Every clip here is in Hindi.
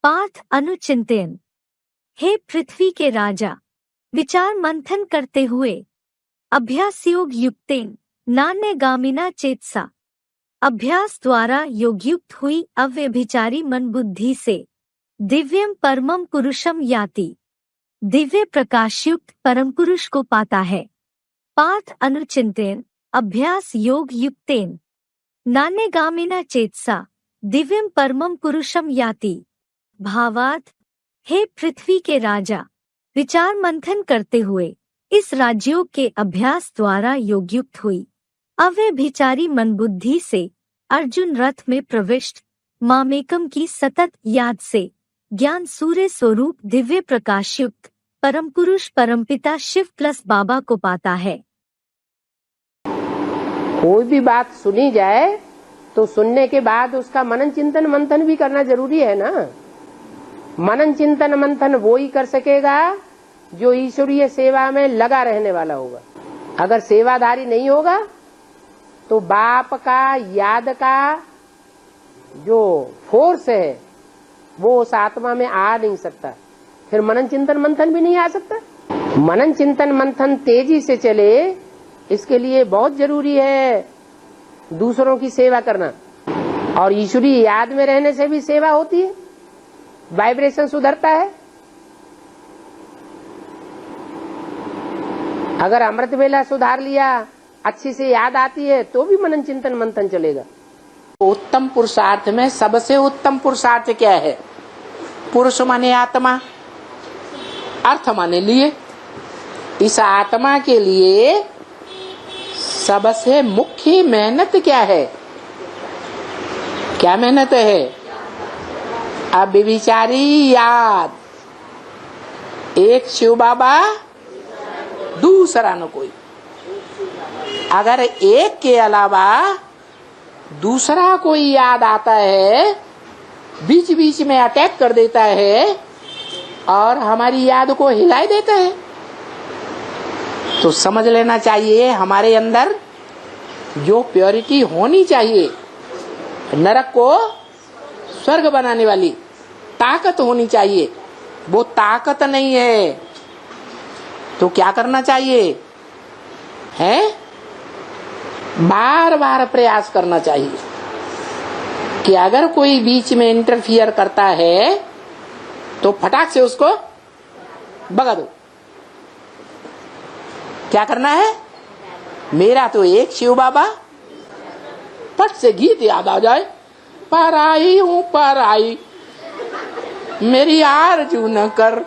पाठ अनुचिंतन। हे पृथ्वी के राजा, विचार मंथन करते हुए अभ्यास योग युक्तेन नान्यगामिना चेतसा, अभ्यास द्वारा योगयुक्त हुई अव्यभिचारी मन बुद्धि से दिव्यम परमम पुरुषम याति, दिव्य प्रकाशयुक्त परम पुरुष को पाता है। पाठ अनुचिंतन। अभ्यास योग युक्तेन नान्यगामिना चेतसा दिव्यम परमम पुरुषम याति। भावार्थ, हे पृथ्वी के राजा, विचार मंथन करते हुए इस राजयोग के अभ्यास द्वारा योगयुक्त हुई अव्यभिचारी मन बुद्धि से अर्जुन रथ में प्रविष्ट मामेकम की सतत याद से ज्ञान सूर्य स्वरूप दिव्य प्रकाशयुक्त परम पुरुष परमपिता शिव प्लस बाबा को पाता है। कोई भी बात सुनी जाए तो सुनने के बाद उसका मनन चिंतन मंथन भी करना जरूरी है ना। मनन चिंतन मंथन वो ही कर सकेगा जो ईश्वरीय सेवा में लगा रहने वाला होगा। अगर सेवाधारी नहीं होगा तो बाप का याद का जो फोर्स है वो उस आत्मा में आ नहीं सकता, फिर मनन चिंतन मंथन भी नहीं आ सकता। मनन चिंतन मंथन तेजी से चले इसके लिए बहुत जरूरी है दूसरों की सेवा करना, और ईश्वरीय याद में रहने से भी सेवा होती है, वाइब्रेशन सुधरता है। अगर अमृत वेला सुधार लिया, अच्छी से याद आती है तो भी मनन चिंतन मंथन चलेगा। उत्तम पुरुषार्थ में सबसे उत्तम पुरुषार्थ क्या है? पुरुष माने आत्मा, अर्थ माने लिए। इस आत्मा के लिए सबसे मुख्य मेहनत क्या है? क्या मेहनत है? अव्यभिचारी याद। एक शिव बाबा, दूसरा न कोई। अगर एक के अलावा दूसरा कोई याद आता है, बीच बीच में अटैक कर देता है और हमारी याद को हिला देता है, तो समझ लेना चाहिए हमारे अंदर जो प्योरिटी होनी चाहिए, नरक को स्वर्ग बनाने वाली ताकत होनी चाहिए, वो ताकत नहीं है। तो क्या करना चाहिए है? बार बार प्रयास करना चाहिए कि अगर कोई बीच में इंटरफियर करता है तो फटाक से उसको भगा दो। क्या करना है? मेरा तो एक शिव बाबा, पट से गीत याद आ जाए, पर आई हूं पर आई, मेरी आरज़ू न कर,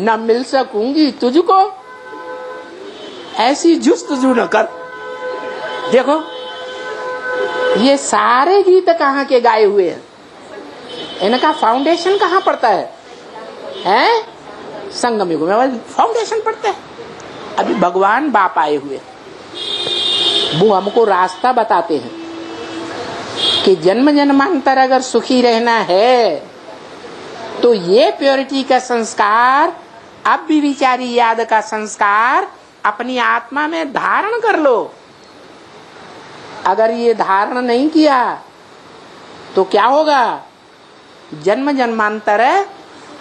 न मिल सकूंगी तुझको, ऐसी जुस्तजू न कर। देखो ये सारे गीत कहाँ के गाए हुए हैं, इनका फाउंडेशन कहाँ पड़ता है? हैं? संगम युग में फाउंडेशन पड़ता है। अभी भगवान बाप आए हुए, वो हमको रास्ता बताते हैं कि जन्म जन्मांतर अगर सुखी रहना है तो ये प्योरिटी का संस्कार, अव्यभिचारी याद का संस्कार अपनी आत्मा में धारण कर लो। अगर ये धारण नहीं किया तो क्या होगा? जन्म जन्मांतर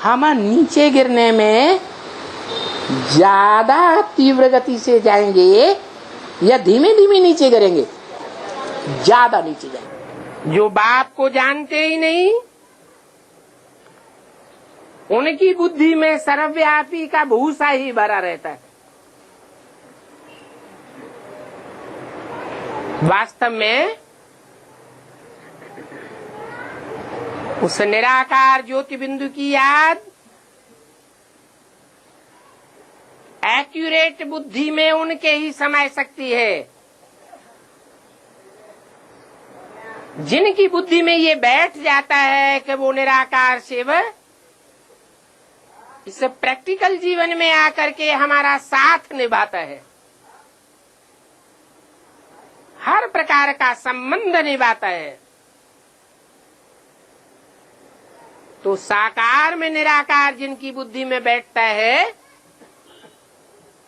हम नीचे गिरने में ज्यादा तीव्र गति से जाएंगे या धीमे धीमे नीचे गिरेंगे? ज्यादा नीचे जाएंगे। जो बाप को जानते ही नहीं, उनकी बुद्धि में सर्वव्यापी का भूसा ही भरा रहता है। वास्तव में उस निराकार ज्योति बिंदु की याद एक्यूरेट बुद्धि में उनके ही समय सकती है। जिनकी बुद्धि में ये बैठ जाता है कि वो निराकार शिव इस प्रैक्टिकल जीवन में आकर के हमारा साथ निभाता है, हर प्रकार का संबंध निभाता है, तो साकार में निराकार जिनकी बुद्धि में बैठता है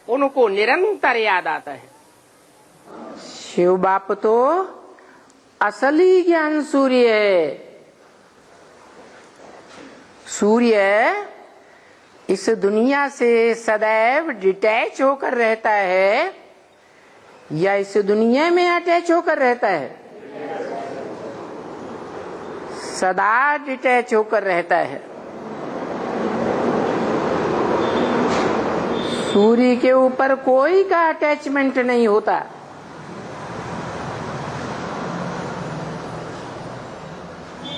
उनको निरंतर याद आता है। शिव बाप तो असली ज्ञान सूर्य है। सूर्य इस दुनिया से सदैव डिटैच होकर रहता है या इस दुनिया में अटैच होकर रहता है? सदा डिटैच होकर रहता है। सूर्य के ऊपर कोई का अटैचमेंट नहीं होता।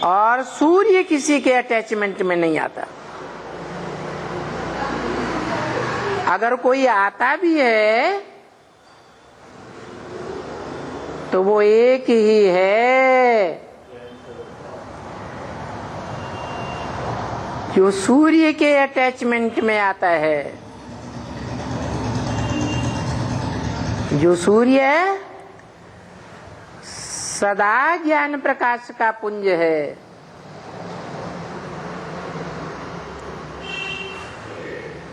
और सूर्य किसी के अटैचमेंट में नहीं आता। अगर कोई आता भी है तो वो एक ही है जो सूर्य के अटैचमेंट में आता है। जो सूर्य सदा ज्ञान प्रकाश का पुंज है।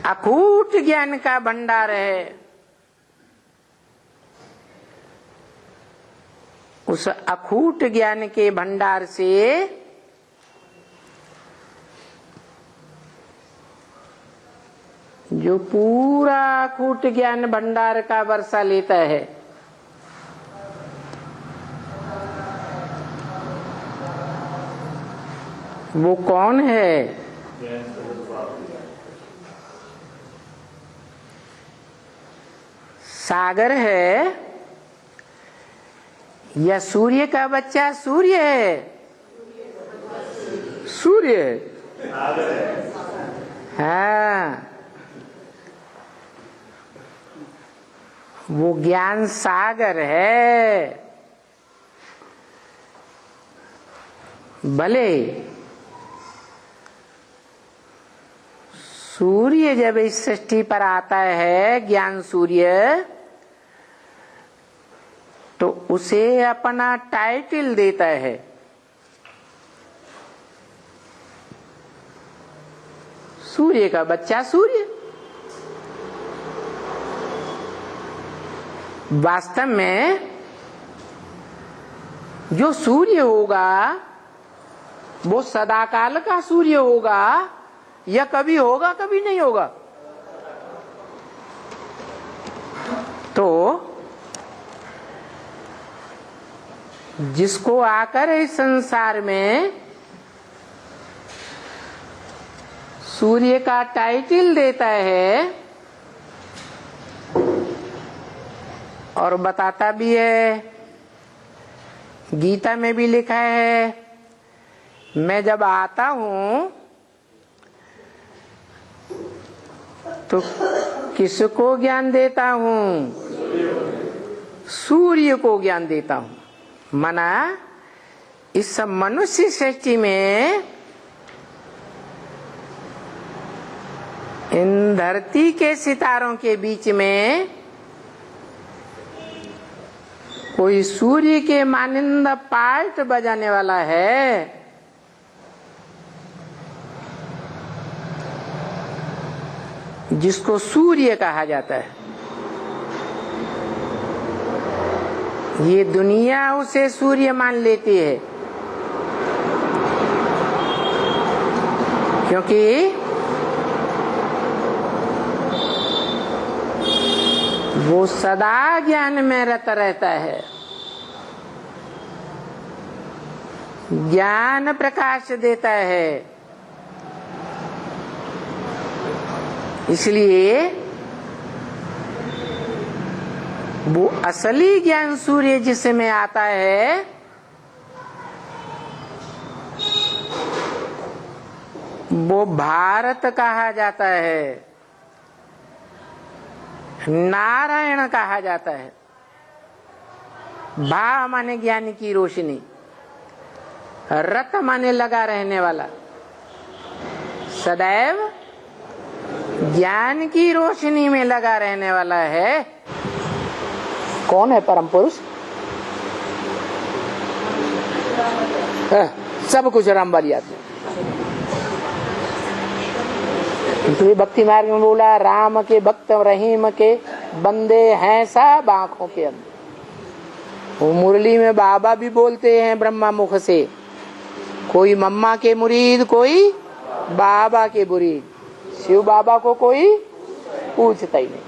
अकूट ज्ञान का भंडार है। उस अकूट ज्ञान के भंडार से जो पूरा अकूट ज्ञान भंडार का वर्षा लेता है, वो कौन है? सागर है या सूर्य का बच्चा सूर्य है? सूर्य है। हाँ, वो ज्ञान सागर है। भले सूर्य जब इस सृष्टि पर आता है, ज्ञान सूर्य, तो उसे अपना टाइटल देता है। सूर्य का बच्चा सूर्य। वास्तव में जो सूर्य होगा वो सदाकाल का सूर्य होगा या कभी होगा कभी नहीं होगा? तो जिसको आकर इस संसार में सूर्य का टाइटल देता है और बताता भी है, गीता में भी लिखा है, मैं जब आता हूं तो किसको ज्ञान देता हूं? सूर्य को ज्ञान देता हूं। मना इस मनुष्य सृष्टि में इन धरती के सितारों के बीच में कोई सूर्य के मानिंदा पार्ट बजाने वाला है? जिसको सूर्य कहा जाता है। ये दुनिया उसे सूर्य मान लेती है, क्योंकि वो सदा ज्ञान में रत रहता है, ज्ञान प्रकाश देता है। इसलिए वो असली ज्ञान सूर्य जिसमें आता है, वो भारत कहा जाता है, नारायण कहा जाता है। भा माने ज्ञान की रोशनी, रत माने लगा रहने वाला, सदैव ज्ञान की रोशनी में लगा रहने वाला है। कौन है परम पुरुष? सब कुछ राम वाली आते। तो भक्ति मार्ग में बोला, राम के भक्त रहीम के बंदे हैं सब आंखों के अंदर। वो मुरली में बाबा भी बोलते हैं ब्रह्मा मुख से, कोई मम्मा के मुरीद कोई बाबा के बुरी, शिव बाबा को कोई पूछता ही नहीं।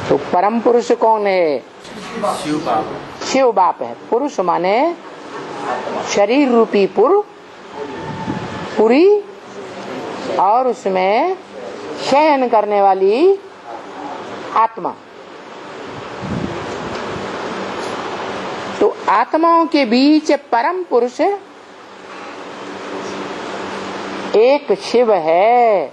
तो परम पुरुष कौन है? शिव बाबा। शिव बाप है। पुरुष माने शरीर रूपी पुरी और उसमें शयन करने वाली आत्मा। तो आत्माओं के बीच परम पुरुष एक शिव है।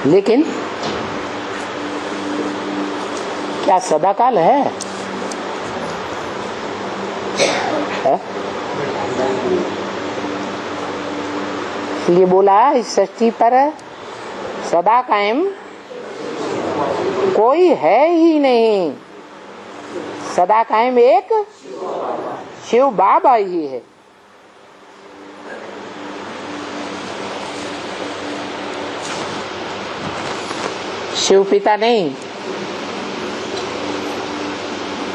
लेकिन क्या सदाकाल है? इसलिए बोला इस सृष्टि पर सदा कायम कोई है ही नहीं। सदा कायम एक शिव बाबा ही है। शिव पिता नहीं,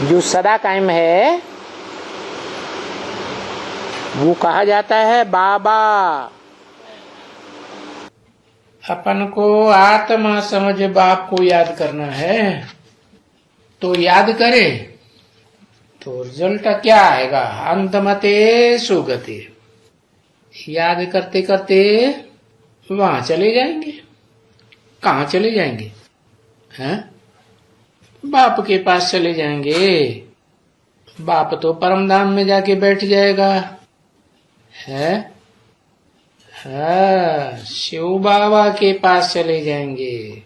जो सदा कायम है वो कहा जाता है बाबा। अपन को आत्मा समझ बाप को याद करना है, तो याद करे तो रिजल्ट क्या आएगा? अंतमते सुगति। याद करते करते वहां चले जाएंगे। कहाँ चले जाएंगे? हैं? बाप के पास चले जाएंगे। बाप तो परम धाम में जाके बैठ जाएगा। है? हाँ, शिव बाबा के पास चले जाएंगे।